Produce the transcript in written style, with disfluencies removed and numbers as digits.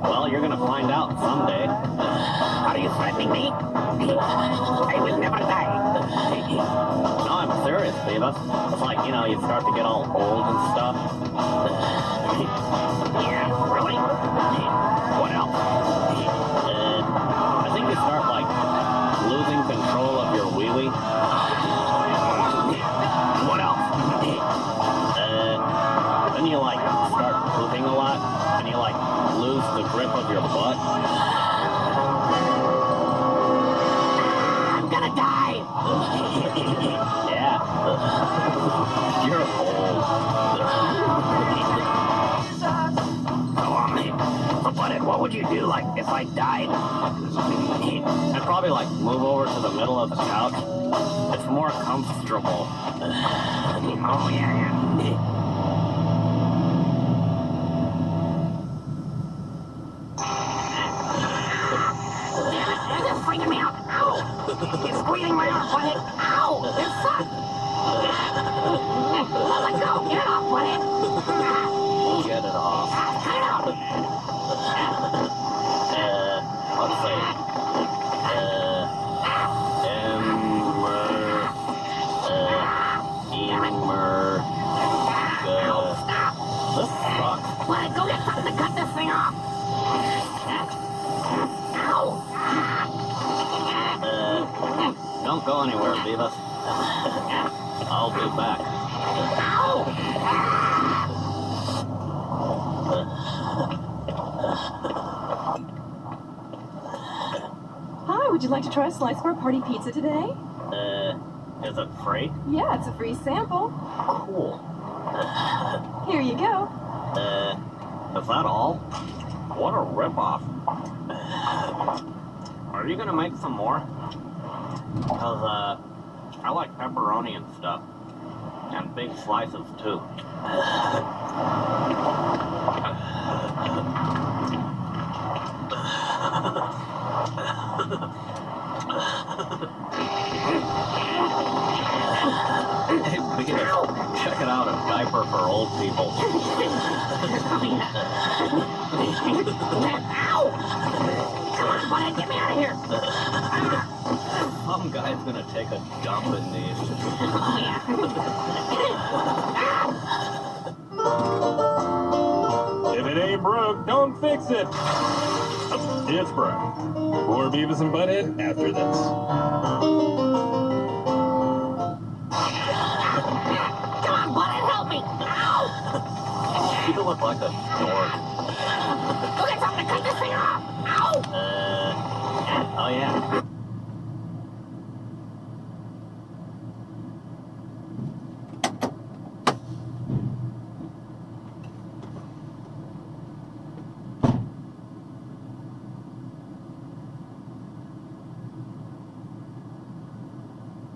Well, you're gonna find out someday. Are you threatening me? I will never die. No, I'm serious, Beavis. It's like, you know, you start to get all old and stuff. Yeah, really? What else? I think you start, like, losing control of your wee-wee. What else? Then you, like, start pooping a lot, and you, like, lose the grip of your butt. I'm gonna die. Yeah. You're old. But what would you do, like, if I died? I'd probably, like, move over to the middle of the couch. It's more comfortable. Oh, yeah. It's freaking me out. Ow! It's squeezing my arm, buddy. Ow! It sucks. Let go. Get it off, buddy. Get it off. Cut it out. Let's see. This sucks. Buddy, go get something to cut this thing off. Ow! Don't go anywhere, Beavis. I'll be back. Ow! Hi, would you like to try a slice of our party pizza today? Is it free? Yeah, it's a free sample. Cool. Here you go. Is that all? What a ripoff. Are you gonna make some more? Cause, I like pepperoni and stuff. And big slices, too. Hey, Beavis, check it out, a diaper for old people. Ow! Come on, buddy, get me out of here. Some guy's gonna take a dump in these. If it ain't broke, don't fix it. It's broke. More Beavis and Butthead after this. Come on, buddy, help me. Ow! You look like a dork. Go get something to cut this thing off. Ow! Oh yeah.